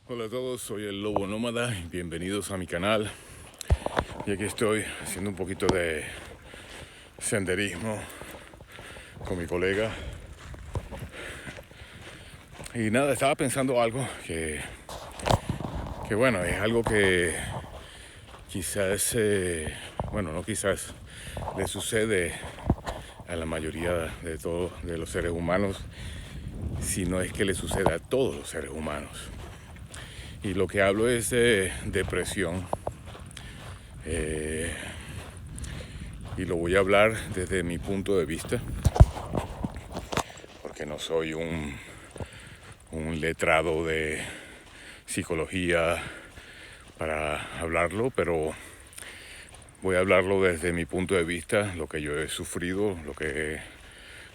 Hola a todos, soy el Lobo Nómada y bienvenidos a mi canal. Y aquí estoy haciendo un poquito de senderismo con mi colega. Y nada, estaba pensando algo que bueno, es algo que quizás, bueno, no quizás, le sucede a la mayoría de todos de los seres humanos, sino es que le sucede a todos los seres humanos. Y lo que hablo es de depresión. Y lo voy a hablar desde mi punto de vista, porque no soy un letrado de psicología para hablarlo, pero voy a hablarlo desde mi punto de vista, lo que yo he sufrido,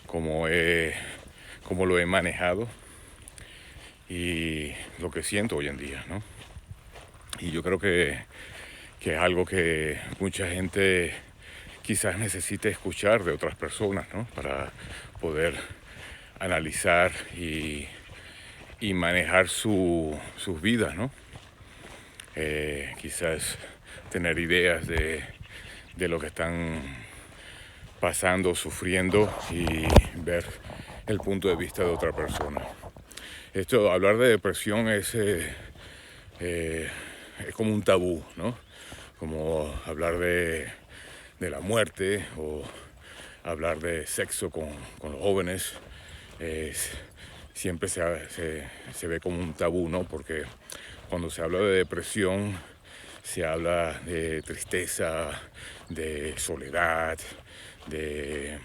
cómo, cómo lo he manejado y lo que siento hoy en día, ¿no? Y yo creo que es algo que mucha gente quizás necesite escuchar de otras personas, ¿no? Para poder analizar y manejar sus vidas, ¿no? Quizás tener ideas de lo que están pasando, sufriendo y ver el punto de vista de otra persona. Hablar de depresión es como un tabú, ¿no? Como hablar de la muerte o hablar de sexo con los jóvenes. Es, siempre se ve como un tabú, ¿no? Porque cuando se habla de depresión, se habla de tristeza, de soledad, de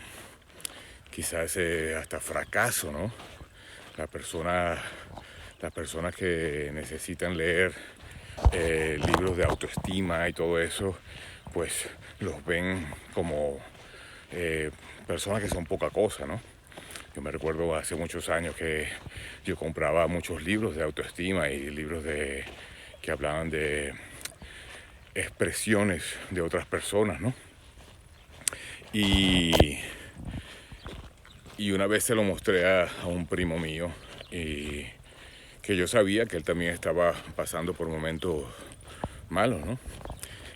quizás hasta fracaso, ¿no? La persona, las personas que necesitan leer libros de autoestima y todo eso, pues los ven como personas que son poca cosa, ¿no? Yo me recuerdo hace muchos años que yo compraba muchos libros de autoestima y que hablaban de expresiones de otras personas, ¿no? Y, y una vez se lo mostré a un primo mío y que yo sabía que él también estaba pasando por momentos malos, ¿no?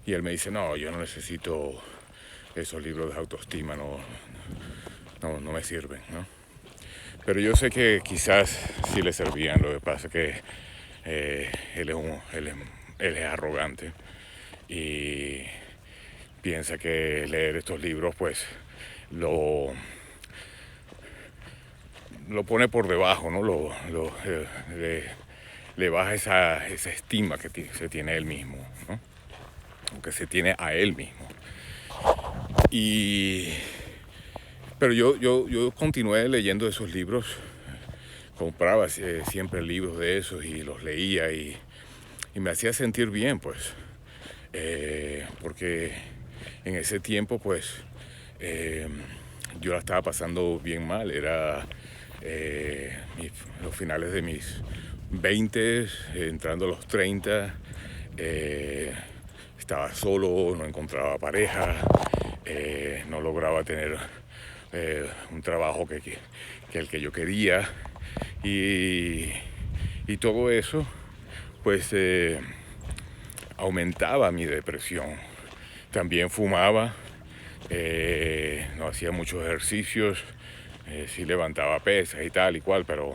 Y él me dice, no, yo no necesito esos libros de autoestima, no me sirven, ¿no? Pero yo sé que quizás sí le servían, lo que pasa es que él es arrogante y piensa que leer estos libros pues lo, lo pone por debajo, ¿no? Le baja esa estima se tiene él mismo, ¿no? O que se tiene a él mismo. Pero yo continué leyendo esos libros, compraba siempre libros de esos y los leía y me hacía sentir bien, pues, porque en ese tiempo, pues, eh, yo la estaba pasando bien mal, era los finales de mis 20, entrando a los 30, estaba solo, no encontraba pareja, no lograba tener un trabajo que el que yo quería y, y todo eso pues aumentaba mi depresión. También fumaba, no hacía muchos ejercicios, sí levantaba pesas y tal y cual, pero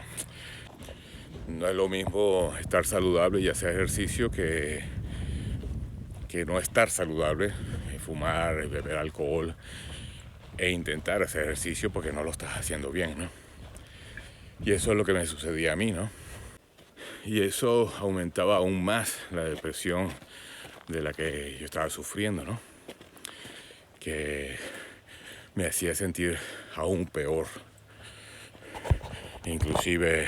no es lo mismo estar saludable y hacer ejercicio que no estar saludable, fumar, beber alcohol e intentar hacer ejercicio porque no lo estás haciendo bien, ¿no? Y eso es lo que me sucedía a mí, ¿no? Y eso aumentaba aún más la depresión de la que yo estaba sufriendo, ¿no? Que me hacía sentir aún peor. Inclusive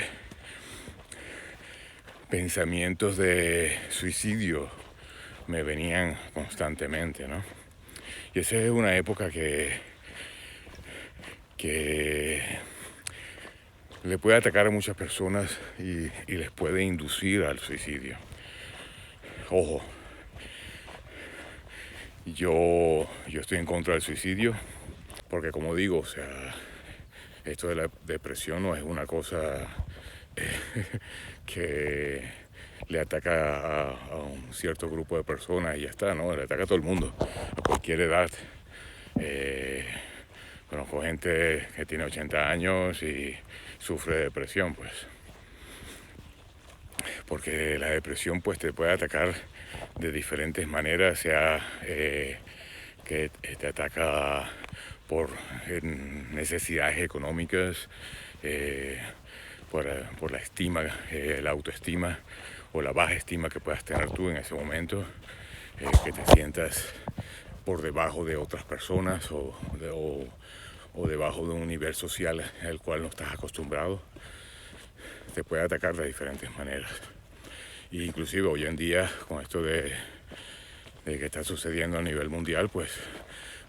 pensamientos de suicidio me venían constantemente, ¿no? Y esa es una época que le puede atacar a muchas personas y les puede inducir al suicidio. Ojo, yo estoy en contra del suicidio porque como digo, o sea, esto de la depresión no es una cosa que le ataca a un cierto grupo de personas y ya está, ¿no? Le ataca a todo el mundo, a cualquier edad. Conozco gente que tiene 80 años y sufre de depresión, pues. Porque la depresión pues te puede atacar de diferentes maneras, sea que te ataca por necesidades económicas, por la estima, la autoestima o la baja estima que puedas tener tú en ese momento, que te sientas por debajo de otras personas o debajo de un nivel social al cual no estás acostumbrado. Te puede atacar de diferentes maneras. E inclusive hoy en día, con esto de que está sucediendo a nivel mundial, pues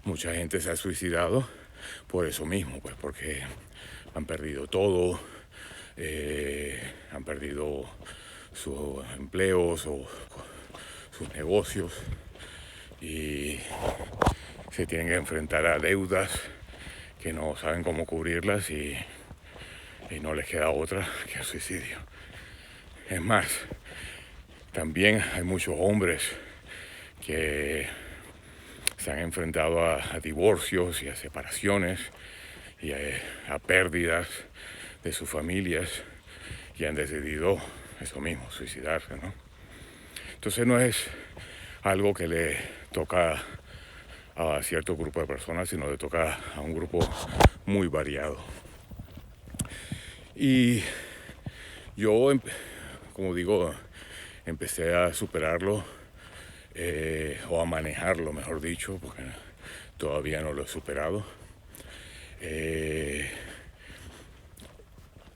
mucha gente se ha suicidado por eso mismo, pues porque han perdido todo, han perdido sus empleos o sus negocios y se tienen que enfrentar a deudas que no saben cómo cubrirlas y no les queda otra que el suicidio. Es más, también hay muchos hombres que se han enfrentado a divorcios y a separaciones y a pérdidas de sus familias y han decidido eso mismo, suicidarse, ¿no? Entonces no es algo que le toca a cierto grupo de personas, sino le toca a un grupo muy variado. Y yo, como digo, empecé a superarlo o a manejarlo, mejor dicho, porque todavía no lo he superado.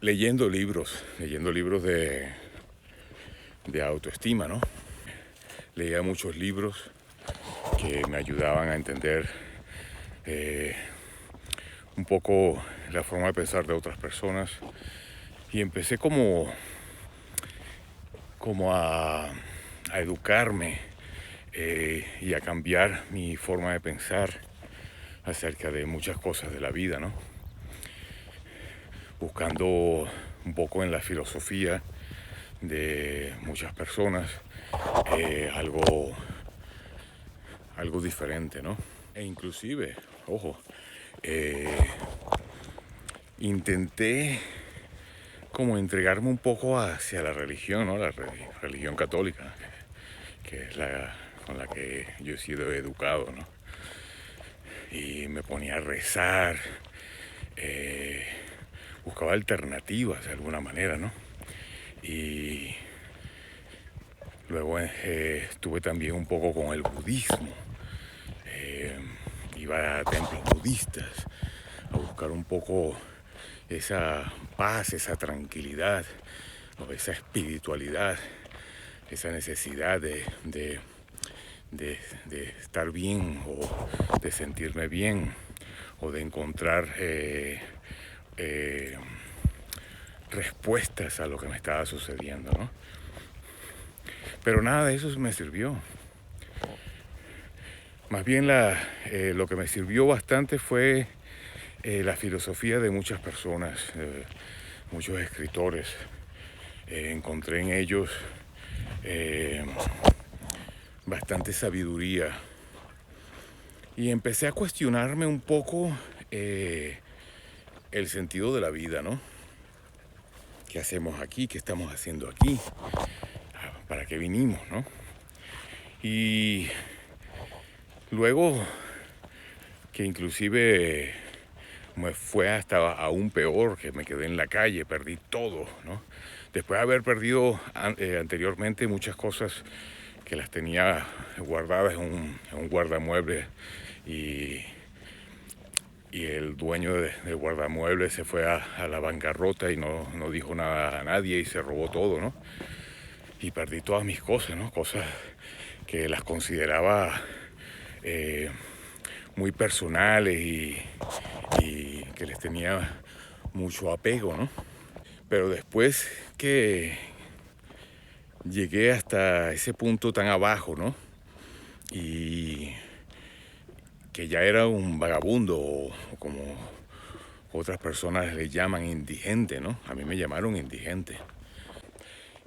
Leyendo libros de autoestima, ¿no? Leía muchos libros que me ayudaban a entender un poco la forma de pensar de otras personas y empecé como a educarme y a cambiar mi forma de pensar acerca de muchas cosas de la vida, ¿no? Buscando un poco en la filosofía de muchas personas algo diferente, ¿no? E inclusive, ojo, intenté como entregarme un poco hacia la religión, ¿no? La religión católica, que es la con la que yo he sido educado, ¿no? Y me ponía a rezar, buscaba alternativas de alguna manera, ¿no? Y luego estuve también un poco con el budismo. Iba a templos budistas a buscar un poco esa paz, esa tranquilidad, o esa espiritualidad, esa necesidad de estar bien o de sentirme bien o de encontrar respuestas a lo que me estaba sucediendo, ¿no? Pero nada de eso me sirvió. Más bien lo que me sirvió bastante fue la filosofía de muchas personas, muchos escritores. Encontré en ellos bastante sabiduría y empecé a cuestionarme un poco el sentido de la vida, ¿no? ¿Qué hacemos aquí? ¿Qué estamos haciendo aquí? ¿Para qué vinimos, no? Y luego que inclusive me fue hasta aún peor, que me quedé en la calle, perdí todo, ¿no? Después de haber perdido anteriormente muchas cosas que las tenía guardadas en un guardamuebles y el dueño del guardamuebles se fue a la bancarrota y no dijo nada a nadie y se robó todo, ¿no? Y perdí todas mis cosas, ¿no? Cosas que las consideraba muy personales y que les tenía mucho apego, ¿no? Pero después que llegué hasta ese punto tan abajo, ¿no? Y que ya era un vagabundo o como otras personas le llaman indigente, ¿no? A mí me llamaron indigente.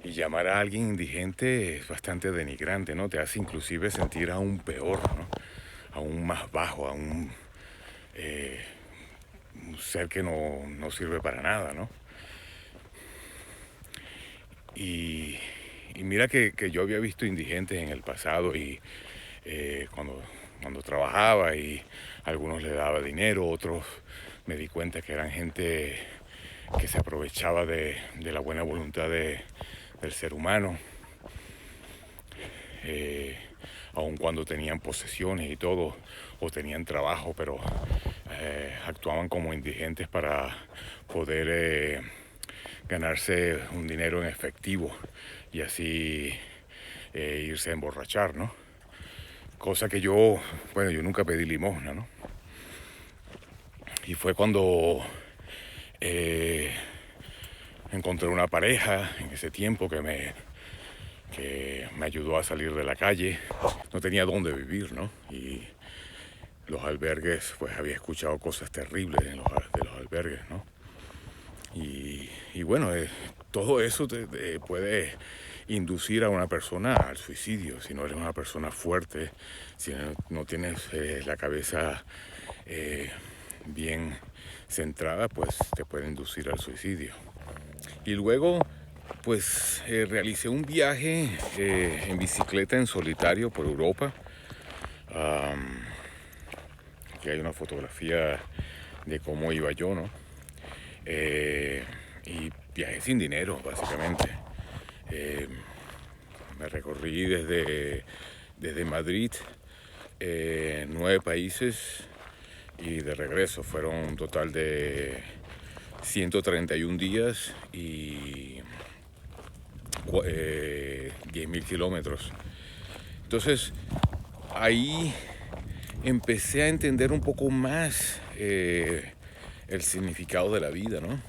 Y llamar a alguien indigente es bastante denigrante, ¿no? Te hace inclusive sentir aún peor, ¿no? Aún más bajo, aún eh, un ser que no sirve para nada, ¿no? Y, y mira que yo había visto indigentes en el pasado y cuando trabajaba y algunos le daba dinero, otros me di cuenta que eran gente que se aprovechaba de la buena voluntad del ser humano, eh, aun cuando tenían posesiones y todo, o tenían trabajo, pero actuaban como indigentes para poder ganarse un dinero en efectivo y así irse a emborrachar, ¿no? Cosa que yo nunca pedí limosna, ¿no? Y fue cuando eh, encontré una pareja en ese tiempo que me ayudó a salir de la calle. No tenía dónde vivir, ¿no? Y los albergues, pues había escuchado cosas terribles de los albergues, ¿no? Y bueno, todo eso te puede inducir a una persona al suicidio. Si no eres una persona fuerte, si no tienes la cabeza eh, bien centrada, pues te puede inducir al suicidio. Y luego, pues realicé un viaje en bicicleta en solitario por Europa. Am, Aquí hay una fotografía de cómo iba yo, ¿no? Eh, y viajé sin dinero, básicamente. Eh, Me recorrí desde Madrid, 9 países y de regreso. Fueron un total de 131 días y 10.000 kilómetros. Entonces, ahí empecé a entender un poco más el significado de la vida, ¿no?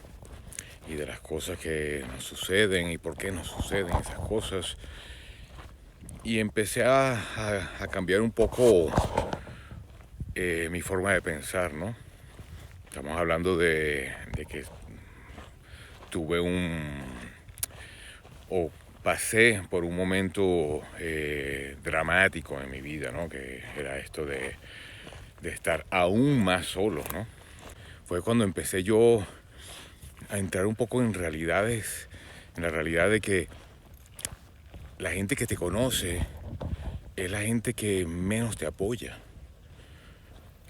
Y de las cosas que nos suceden y por qué nos suceden esas cosas. Y empecé a cambiar un poco mi forma de pensar, ¿no? Estamos hablando de que tuve o pasé por un momento dramático en mi vida, ¿no? Que era esto de estar aún más solo, ¿no? Fue cuando empecé yo a entrar un poco en la realidad de que la gente que te conoce es la gente que menos te apoya,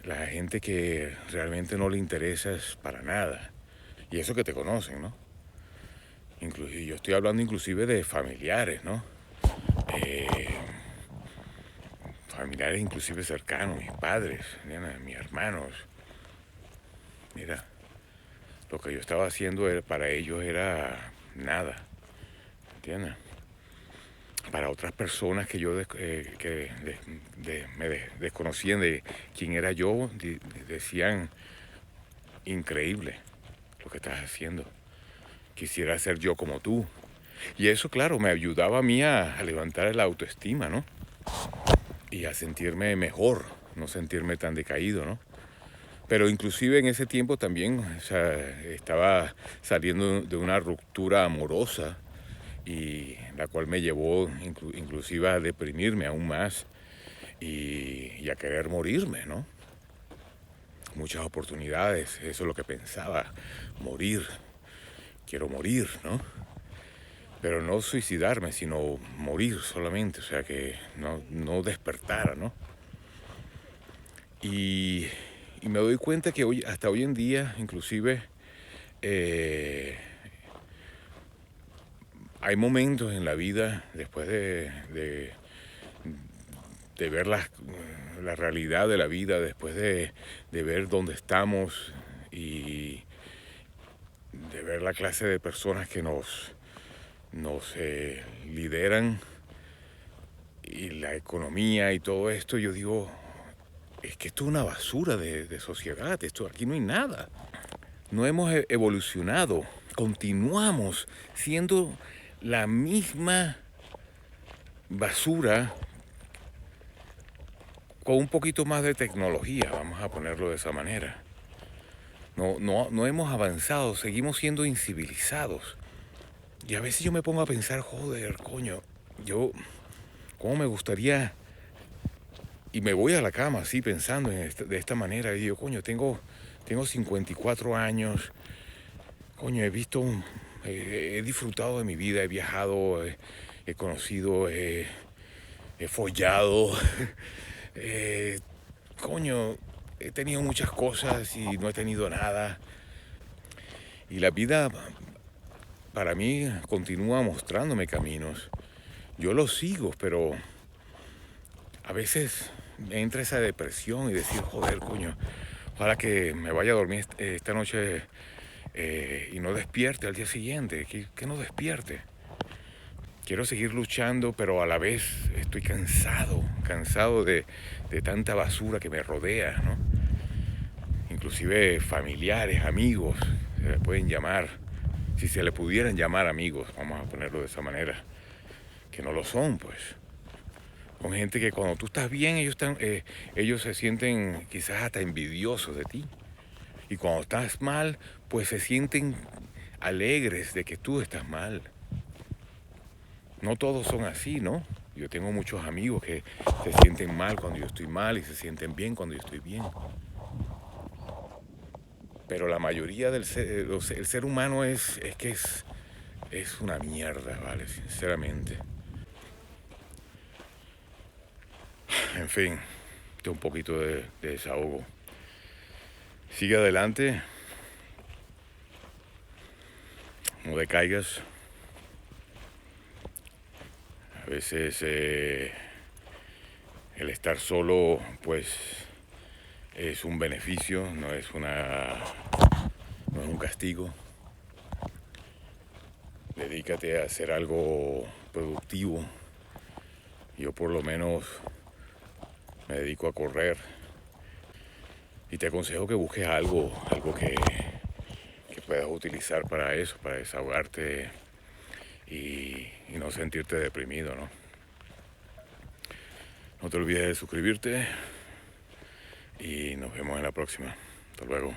la gente que realmente no le interesas para nada, y eso que te conocen, ¿no? Yo estoy hablando inclusive de familiares, ¿no? Eh, Familiares inclusive cercanos, mis padres, mis hermanos. Mira, lo que yo estaba haciendo para ellos era nada, ¿entiendes? Para otras personas que me desconocían de quién era yo, decían, increíble lo que estás haciendo. Quisiera ser yo como tú. Y eso, claro, me ayudaba a mí a levantar la autoestima, ¿no? Y a sentirme mejor, no sentirme tan decaído, ¿no? Pero inclusive en ese tiempo también, o sea, estaba saliendo de una ruptura amorosa y la cual me llevó inclusive a deprimirme aún más y a querer morirme, ¿no? Muchas oportunidades, eso es lo que pensaba, morir, quiero morir, ¿no? Pero no suicidarme, sino morir solamente, o sea, que no despertara, ¿no? Y, y me doy cuenta que hasta hoy en día, inclusive, eh, hay momentos en la vida, después de ver la realidad de la vida, después de ver dónde estamos y de ver la clase de personas que nos lideran y la economía y todo esto, yo digo, es que esto es una basura de sociedad, aquí no hay nada. No hemos evolucionado, continuamos siendo la misma basura con un poquito más de tecnología, vamos a ponerlo de esa manera. No hemos avanzado, seguimos siendo incivilizados. Y a veces yo me pongo a pensar, joder, coño, yo, ¿cómo me gustaría? Y me voy a la cama así pensando de esta manera. Y digo, coño, tengo 54 años. Coño, he disfrutado de mi vida, he viajado, he conocido, he follado. eh, Coño, he tenido muchas cosas y no he tenido nada. Y la vida para mí continúa mostrándome caminos. Yo los sigo, pero a veces me entra esa depresión y decir, joder, coño, ojalá que me vaya a dormir esta noche y no despierte al día siguiente, que no despierte. Quiero seguir luchando, pero a la vez estoy cansado de tanta basura que me rodea, ¿no? Inclusive familiares, amigos, se le pueden llamar, si se le pudieran llamar amigos, vamos a ponerlo de esa manera, que no lo son, pues. Con gente que cuando tú estás bien, ellos se sienten quizás hasta envidiosos de ti. Y cuando estás mal, pues se sienten alegres de que tú estás mal. No todos son así, ¿no? Yo tengo muchos amigos que se sienten mal cuando yo estoy mal y se sienten bien cuando yo estoy bien. Pero la mayoría el ser humano es una mierda, ¿vale? Sinceramente. En fin, esto es un poquito de desahogo. Sigue adelante, no decaigas. A veces el estar solo, pues, es un beneficio, no es un castigo. Dedícate a hacer algo productivo. Yo por lo menos me dedico a correr y te aconsejo que busques algo que puedas utilizar para eso, para desahogarte y no sentirte deprimido, ¿no? No te olvides de suscribirte y nos vemos en la próxima. Hasta luego.